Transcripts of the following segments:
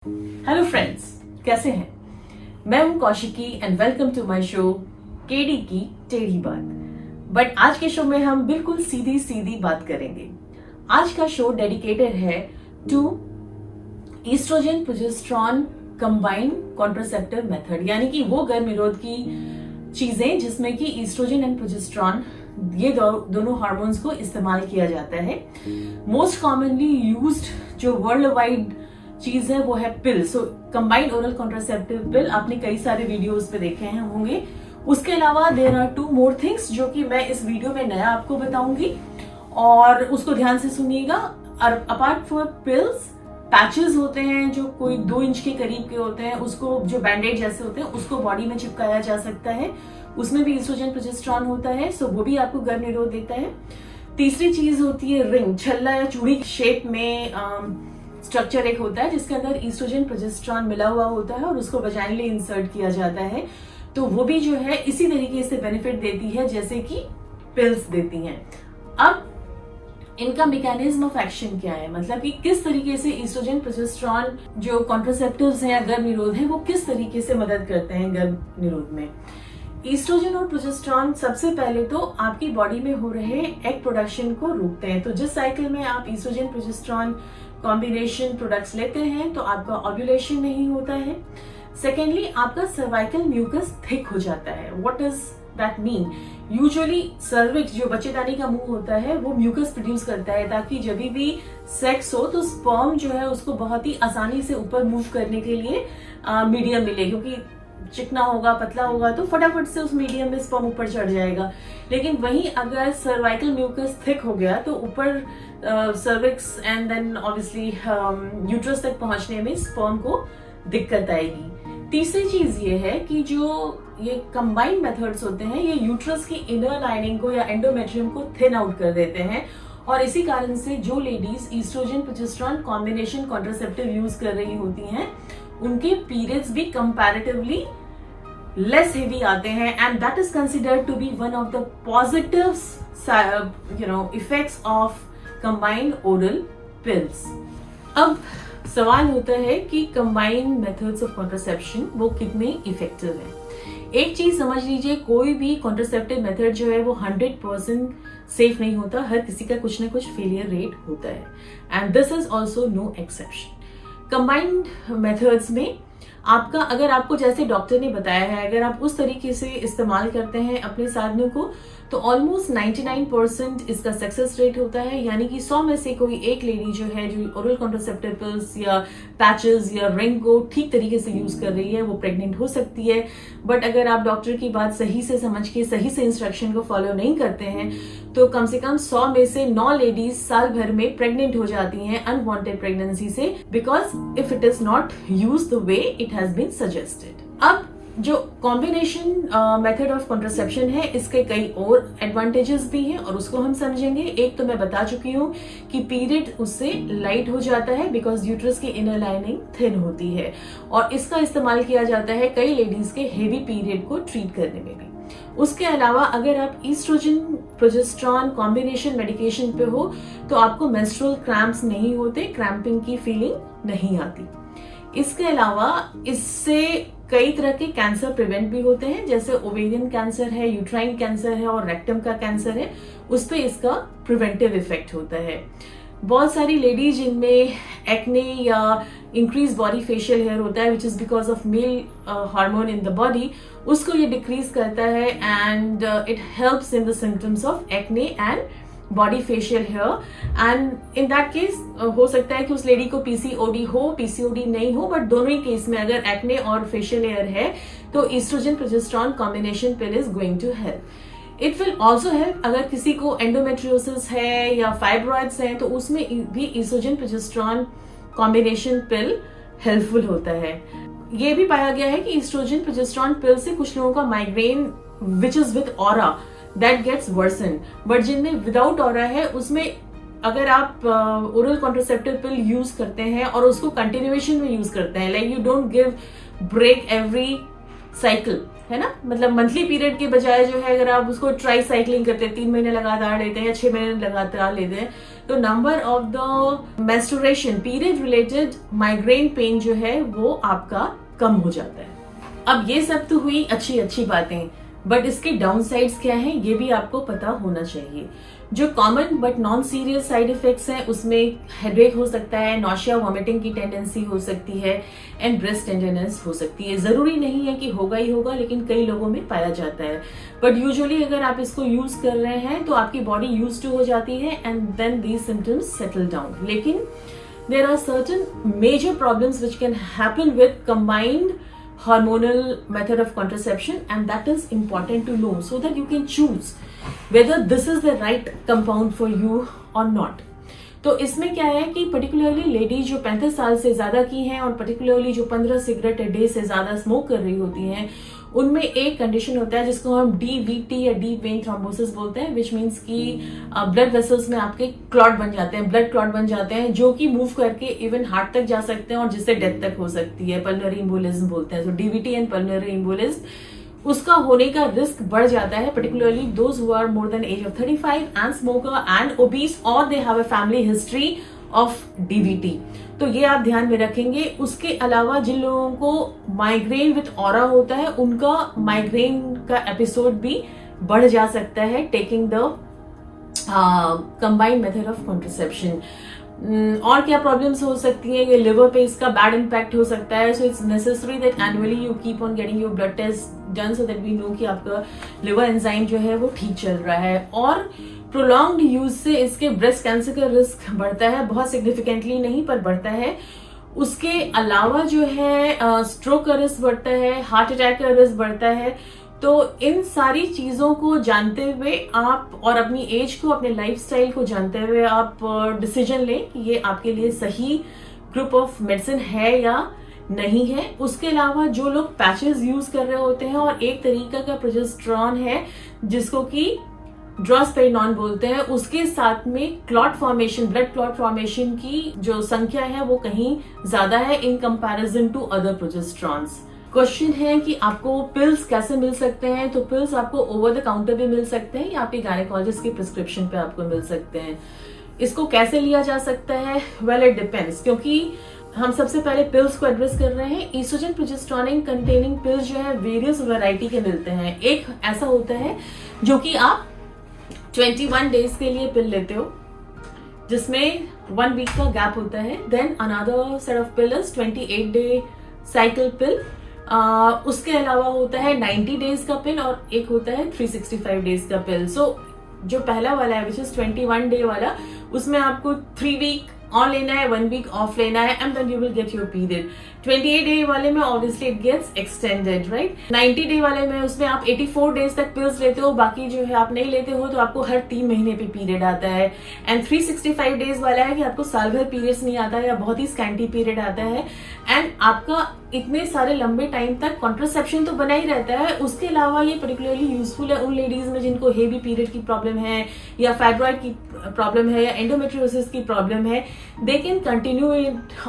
Hello friends, कैसे हैं? मैं हूं Kaushiki and welcome to my show KD की टेढ़ी बात। बट आज के शो में हम बिल्कुल सीधी सीधी बात करेंगे। आज का शो डेडिकेटेड है to estrogen progesterone combined contraceptive method, यानी कि वो गर्भ निरोध की चीजें जिसमें कि ईस्ट्रोजन एंड प्रोजेस्टेरॉन ये दोनों हार्मोन्स को इस्तेमाल किया जाता है। मोस्ट कॉमनली यूज्ड जो वर्ल्ड वाइड चीज है वो है पिल। सो कंबाइंड ओरल कॉन्ट्रासेप्टिव पिल आपने कई सारे वीडियोस पे देखे हैं होंगे। उसके अलावा there are two more things जो कि मैं इस वीडियो में नया आपको बताऊंगी और उसको ध्यान से सुनिएगा। और अपार्ट फ्रॉम पिल्स, पैचेस होते हैं जो कोई 2 इंच के करीब के होते हैं, उसको जो बैंडेड जैसे होते हैं उसको बॉडी में चिपकाया जा सकता है। उसमें भी ईस्ट्रोजन प्रोजेस्टेरॉन होता है, सो वो भी आपको गर्भ निरोध देता है। तीसरी चीज होती है रिंग, छल्ला या चूड़ी शेप में स्ट्रक्चर एक होता है जिसके अंदर ईस्ट्रोजन प्रोजेस्टेरॉन मिला हुआ होता है और उसको वजाइनली इंसर्ट किया जाता है। तो वो भी जो है इसी तरीके से बेनिफिट देती है जैसे कि पिल्स देती हैं। अब इनका मैकेनिज्म ऑफ एक्शन क्या है, मतलब कि किस तरीके से ईस्ट्रोजन प्रोजेस्टेरॉन जो कॉन्ट्रासेप्टिव्स हैं या गर्भ निरोध है वो किस तरीके से मदद करते हैं गर्भ निरोध में। ईस्ट्रोजन और प्रोजेस्टेरॉन सबसे पहले तो आपकी बॉडी में हो रहे एग प्रोडक्शन को रोकते हैं। तो जिस साइकिल में आप ईस्ट्रोजन प्रोजेस्टेरॉन कॉम्बिनेशन प्रोडक्ट्स लेते हैं तो आपका ओव्यूलेशन नहीं होता है। सेकेंडली, आपका सर्वाइकल म्यूकस थिक हो जाता है। What does that mean? Usually cervix जो बच्चेदानी का मुंह होता है वो म्यूकस प्रोड्यूस करता है ताकि जब भी सेक्स हो तो स्पर्म जो है उसको बहुत ही आसानी से ऊपर मूव करने के लिए मीडियम मिले, क्योंकि चिकना होगा, पतला होगा तो फटाफट से उस मीडियम में स्पर्म ऊपर चढ़ जाएगा। लेकिन वहीं अगर सर्वाइकल म्यूकस थिक हो गया तो ऊपर cervix and then obviously uterus तक पहुंचने में स्पर्म को दिक्कत आएगी। तीसरी चीज ये है कि जो ये कंबाइंड मेथड्स होते हैं ये यूट्रस की इनर लाइनिंग को या एंडोमेट्रियम को थिन आउट कर देते हैं और इसी कारण से जो ladies estrogen progesterone combination contraceptive use कर रही होती हैं उनके पीरियड्स भी कंपैरेटिवली लेस हेवी आते हैं and that is considered to be one of the positive effects of combined oral pills. अब सवाल होता है कि कंबाइंड मेथड्स ऑफ कॉन्ट्रासेप्शन वो कितने इफेक्टिव हैं। एक चीज समझ लीजिए, कोई भी कॉन्ट्रासेप्टिव मेथड जो है वो 100% सेफ नहीं होता। हर किसी का कुछ ना कुछ फेलियर रेट होता है and this is also no exception. Combined methods में आपका, अगर आपको जैसे डॉक्टर ने बताया है, अगर आप उस तरीके से इस्तेमाल करते हैं अपने साधनों को तो ऑलमोस्ट 99% इसका सक्सेस रेट होता है। यानी कि 100 में से कोई एक लेडी जो है जो ओरल कॉन्ट्रासेप्टिव पिल्स या पैचेस या रिंग को ठीक तरीके से यूज कर रही है वो प्रेग्नेंट हो सकती है। बट अगर आप डॉक्टर की बात सही से समझ के सही से इंस्ट्रक्शन को फॉलो नहीं करते हैं तो कम से कम 100 में से 9 लेडीज साल भर में प्रेग्नेंट हो जाती हैं अनवांटेड प्रेगनेंसी से, because if it is not use the way it has been suggested. अब जो कॉम्बिनेशन मेथड ऑफ कॉन्ट्रासेप्शन है इसके कई और एडवांटेजेस भी हैं और उसको हम समझेंगे। एक तो मैं बता चुकी हूँ कि पीरियड उससे लाइट हो जाता है बिकॉज यूट्रस की इनर लाइनिंग थिन होती है और इसका इस्तेमाल किया जाता है कई लेडीज के हेवी पीरियड को ट्रीट करने में भी। उसके अलावा अगर आप ईस्ट्रोजन प्रोजेस्टेरॉन कॉम्बिनेशन मेडिकेशन पे हो तो आपको मेंस्ट्रुअल क्रैम्प्स नहीं होते, क्रैम्पिंग की फीलिंग नहीं आती। इसके अलावा इससे कई तरह के कैंसर प्रिवेंट भी होते हैं, जैसे ओवेरियन कैंसर है, यूट्राइन कैंसर है और रेक्टम का कैंसर है, उस पे इसका प्रिवेंटिव इफेक्ट होता है। बहुत सारी लेडीज जिनमें एक्ने या इंक्रीज बॉडी फेशियल हेयर होता है which is because of male hormone in the body, उसको ये डिक्रीज करता है and it helps in the symptoms of acne and body facial hair. And in that case हो सकता है कि उस लेडी को पीसीओडी हो, पीसीओडी नहीं हो, बट दोनों ही केस में अगर एक्ने और फेशियल हेयर है तो estrogen progesterone combination pill is going to help. It will also help अगर किसी को एंडोमेट्रियोसिस है या फाइब्रॉइड्स है तो उसमें भी ईस्ट्रोजन प्रोजेस्टेरॉन कॉम्बिनेशन पिल हेल्पफुल होता है। ये भी पाया गया है कि ईस्ट्रोजन प्रोजेस्टेरॉन पिल से कुछ लोगों का migraine which is with aura that gets worsen, but जिनमें विदाउट ऑरा है उसमें अगर आप ओरल कॉन्ट्रासेप्टिव पिल यूज करते हैं और उसको कंटिन्यूएशन में यूज करते हैं, like you don't give break every cycle, है ना, मतलब मंथली पीरियड के बजाय जो है अगर आप उसको ट्राई साइक्लिंग करते हैं, 3 महीने लगातार लेते हैं या 6 महीने लगातार लेते हैं तो number of the menstruation period related migraine pain जो है वो आपका कम हो जाता है। अब ये सब तो हुई अच्छी बातें, बट इसके डाउन साइड्स क्या हैं ये भी आपको पता होना चाहिए। जो common but non serious side effects हैं उसमें हेडेक हो सकता है, नॉशिया वॉमिटिंग की टेंडेंसी हो सकती है एंड ब्रेस्ट टेंडरनेस हो सकती है। जरूरी नहीं है कि होगा ही होगा, लेकिन कई लोगों में पाया जाता है। बट यूजुअली अगर आप इसको यूज कर रहे हैं तो आपकी बॉडी यूज टू हो जाती है and then these symptoms settle down. लेकिन there are certain major problems which can happen with combined hormonal method of contraception, and that is important to know so that you can choose whether this is the right compound for you or not. तो इसमें क्या है कि particularly ladies जो 35 साल से ज्यादा की हैं और पर्टिकुलरली जो 15 सिगरेट डे से ज्यादा स्मोक कर रही होती हैं, उनमें एक कंडीशन होता है जिसको हम DVT या डीप वेन थ्रोम्बोसिस बोलते हैं, विच मीन्स कि ब्लड वेसल्स में आपके क्लॉट बन जाते हैं, ब्लड क्लॉट बन जाते हैं, जो कि मूव करके इवन हार्ट तक जा सकते हैं और जिससे डेथ तक हो सकती है। पल्मोनरी एम्बोलिज्म बोलते हैं। तो DVT एंड पल्मोनरी एम्बोलिज्म उसका होने का रिस्क बढ़ जाता है, particularly those who are more than age of 35 and smoker and obese और they have a family history of DVT। तो ये आप ध्यान में रखेंगे। उसके अलावा जिन लोगों को माइग्रेन विथ ऑरा होता है उनका माइग्रेन का एपिसोड भी बढ़ जा सकता है taking the combined method of contraception. और क्या प्रॉब्लम्स हो सकती हैं, ये लिवर पे इसका बैड इम्पैक्ट हो सकता है। So it's necessary that annually you keep on getting your blood test done so that we know कि आपका लिवर एंजाइम जो है वो ठीक चल रहा है। और प्रोलॉन्ग्ड यूज से इसके ब्रेस्ट कैंसर का रिस्क बढ़ता है, बहुत सिग्निफिकेंटली नहीं पर बढ़ता है। उसके अलावा जो है स्ट्रोक का रिस्क बढ़ता है, हार्ट अटैक का रिस्क बढ़ता है। तो इन सारी चीजों को जानते हुए आप और अपनी एज को, अपने लाइफस्टाइल को जानते हुए आप डिसीजन लें कि ये आपके लिए सही ग्रुप ऑफ मेडिसिन है या नहीं है। उसके अलावा जो लोग पैचेस यूज कर रहे होते हैं और एक तरीका का प्रोजेस्टेरॉन है जिसको कि ड्रोस्पेरिनॉन बोलते हैं, उसके साथ में clot formation, blood clot formation की जो संख्या है वो कहीं ज्यादा है in comparison to other progesterones. Question है कि आपको पिल्स कैसे मिल सकते हैं, तो पिल्स आपको ओवर द काउंटर भी मिल सकते हैं या आपके गायनेकोलॉजिस्ट की प्रिस्क्रिप्शन पे आपको मिल सकते हैं। इसको कैसे लिया जा सकता है, वेल इट डिपेंड्स, क्योंकि हम सबसे पहले पिल्स को एड्रेस कर रहे हैं। ईस्ट्रोजन प्रोजेस्टेरॉन कंटेनिंग पिल्स जो है वेरियस वैरायटी के मिलते हैं। एक ऐसा होता है जो कि आप 21 डेज के लिए पिल लेते हो जिसमें 1 वीक का गैप होता है। Then another set of pill is 28 day cycle pill. उसके अलावा होता है 90 डेज का पिल और एक होता है 365 डेज का पिल। सो जो पहला वाला है विच इज 21 डे वाला, उसमें आपको 3 वीक ऑन लेना है, 1 वीक ऑफ लेना है and then you will get your period. 28 day वाले में obviously it gets extended, right. 90 day वाले में उसमें आप 84 डेज तक पिल्स लेते हो, बाकी जो है आप नहीं लेते हो, तो आपको हर 3 महीने पे पीरियड आता है। एंड 365 डेज वाला है कि आपको साल भर पीरियड्स नहीं आता है या बहुत ही स्कैंटी पीरियड आता है एंड आपका इतने सारे लंबे टाइम तक कॉन्ट्रासेप्शन तो बना ही रहता है। उसके अलावा ये पर्टिकुलरली यूजफुल है उन लेडीज में जिनको हेवी पीरियड की प्रॉब्लम है या फाइब्रॉइड की प्रॉब्लम है या एंडोमेट्रियोसिस की प्रॉब्लम है। They can continue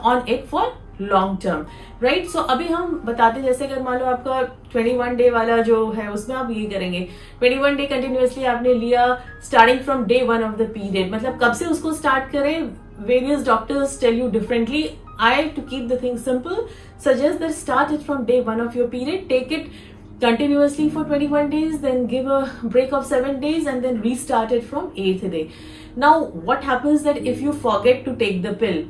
on it for long term, right. So अभी हम बताते, जैसे अगर मान लो आपका 21 डे वाला जो है उसमें आप ये करेंगे 21 डे कंटिन्यूअसली आपने लिया starting from day 1 of the period. मतलब कब से उसको स्टार्ट करें, various doctors tell you differently. I, to keep the thing simple, suggest that start it from day 1 of your period, take it continuously for 21 days, then give a break of 7 days and then restart it from 8th day. Now what happens that if you forget to take the pill,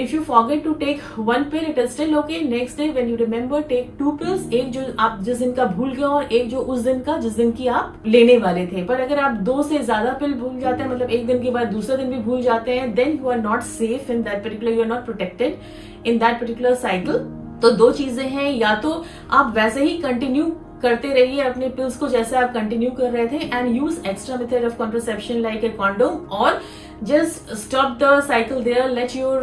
if you forget to take 1 pill, it is still okay. Next day when you remember, take 2 pills, एक जो आप जिस दिन का भूल गए और एक जो उस दिन का जिस दिन की आप लेने वाले थे। पर अगर आप 2 से ज्यादा पिल भूल जाते हैं, मतलब एक दिन के बाद दूसरा दिन भी भूल जाते हैं, then you are not safe in that particular, you are not protected in that particular cycle। तो 2 चीजें हैं, या तो आप वैसे ही कंटिन्यू करते रहिए अपने पिल्स को जैसे आप कंटिन्यू कर रहे थे and use extra method of contraception like a condom, और just stop the cycle there, let your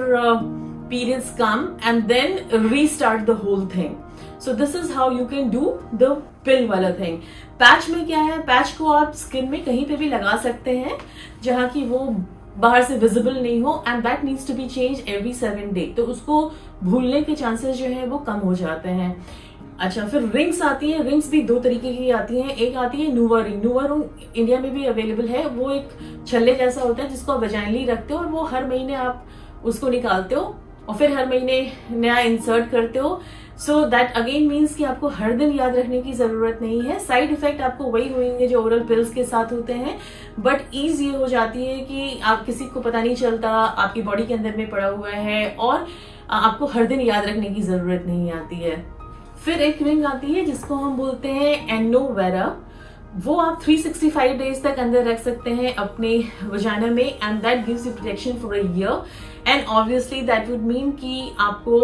periods come and then restart the whole thing. So this is how you can do the pill वाला thing. Patch में क्या है, patch को आप skin में कहीं पे भी लगा सकते हैं जहां की वो बाहर से विजिबल नहीं हो and that needs to be change every 7 day. तो उसको भूलने के चांसेस जो है वो कम हो जाते हैं। अच्छा, फिर रिंग्स आती हैं। रिंग्स भी दो तरीके की आती हैं। एक आती है नूवा रिंग। नूवा रिंग इंडिया में भी अवेलेबल है। वो एक छल्ले जैसा होता है जिसको आप वजाइनली रखते हो और वो हर महीने आप उसको निकालते हो और फिर हर महीने नया इंसर्ट करते हो। सो दैट अगेन मीन्स कि आपको हर दिन याद रखने की जरूरत नहीं है। साइड इफेक्ट आपको वही होंगे जो ओरल पिल्स के साथ होते हैं, बट ईज ये हो जाती है कि आप किसी को पता नहीं चलता आपकी बॉडी के अंदर में पड़ा हुआ है और आपको हर दिन याद रखने की जरूरत नहीं आती है। फिर एक रिंग आती है जिसको हम बोलते हैं एनोवेरा। वो आप 365 डेज तक अंदर रख सकते हैं अपने वजाना में and that gives you protection for a year and obviously that would mean कि आपको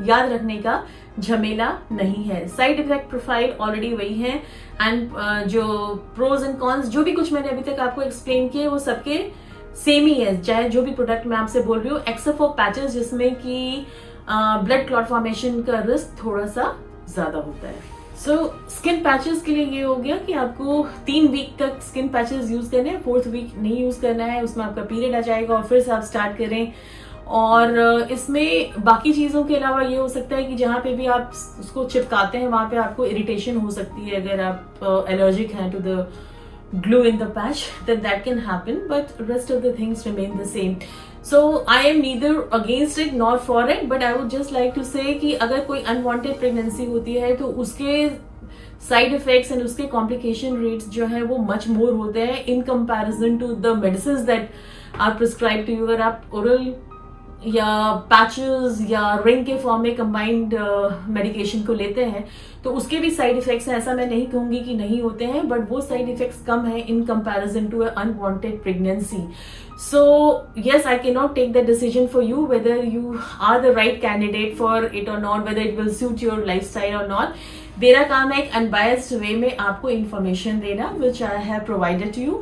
याद रखने का झमेला नहीं है। साइड इफेक्ट प्रोफाइल ऑलरेडी वही है एंड जो प्रोज एंड कॉन्स जो भी कुछ मैंने अभी तक आपको एक्सप्लेन किए वो सबके सेम ही है, चाहे जो भी प्रोडक्ट मैं आपसे बोल रही हूँ, एक्सेप्ट फॉर पैचेस जिसमें कि ब्लड क्लॉट फॉर्मेशन का रिस्क थोड़ा सा ज्यादा होता है। सो स्किन पैचेस के लिए ये हो गया कि आपको 3 वीक तक स्किन पैचेस यूज करने हैं, 4th वीक नहीं यूज करना है, उसमें आपका पीरियड आ जाएगा और फिर से आप स्टार्ट करें। और इसमें बाकी चीजों के अलावा ये हो सकता है कि जहां पे भी आप उसको चिपकाते हैं वहां पे आपको इरिटेशन हो सकती है। अगर आप एलर्जिक हैं to the glue in the patch, then that can happen, but rest of the things remain the same. So I am neither against it nor for it, but I would just like to say कि अगर कोई unwanted pregnancy होती है तो उसके side effects and उसके complication rates जो है वो मच मोर होते हैं in comparison to the medicine that are prescribe to you. अगर आप ओरल या पैचेस या रिंग के फॉर्म में कंबाइंड मेडिकेशन को लेते हैं तो उसके भी साइड इफेक्ट्स हैं। ऐसा मैं नहीं कहूंगी कि नहीं होते हैं, बट वो साइड इफेक्ट्स कम है in comparison to unwanted pregnancy. So yes, I cannot take that decision for you whether you are the right candidate for it or not, whether it will suit your lifestyle or not. मेरा काम है एक unbiased वे में आपको information देना which I have provided to you.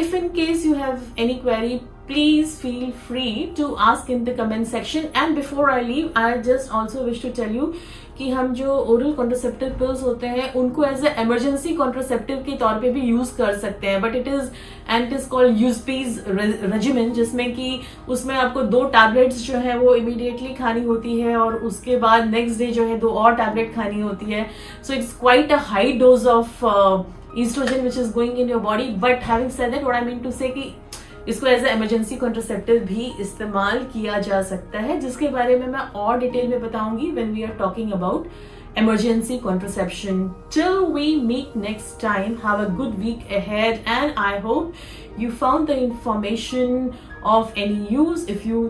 If in case you have any query, please feel free to ask in the comment section. And before I leave, I just also wish to tell you कि हम जो oral contraceptive pills होते हैं उनको as a emergency contraceptive के तौर पे भी यूज कर सकते हैं, बट इट इज कॉल्ड यूजपीज रेजिमेन, जिसमें कि उसमें आपको 2 टैबलेट्स जो है वो इमीडिएटली खानी होती है और उसके बाद नेक्स्ट डे जो है 2 और टैबलेट खानी होती है। So it's quite a high dose of estrogen which is going in your body. But having said that, what I mean to say कि इसको एज ए इमरजेंसी कॉन्ट्रासेप्टिव भी इस्तेमाल किया जा सकता है, जिसके बारे में मैं और डिटेल में बताऊंगी when we are talking about emergency contraception. Till we meet next time, have a good week ahead and I hope you found the information of any use. If you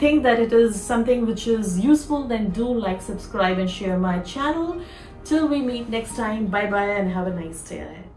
think that it is something which is useful, then do like, subscribe and share my channel. Till we meet next time, bye bye and have a nice day ahead.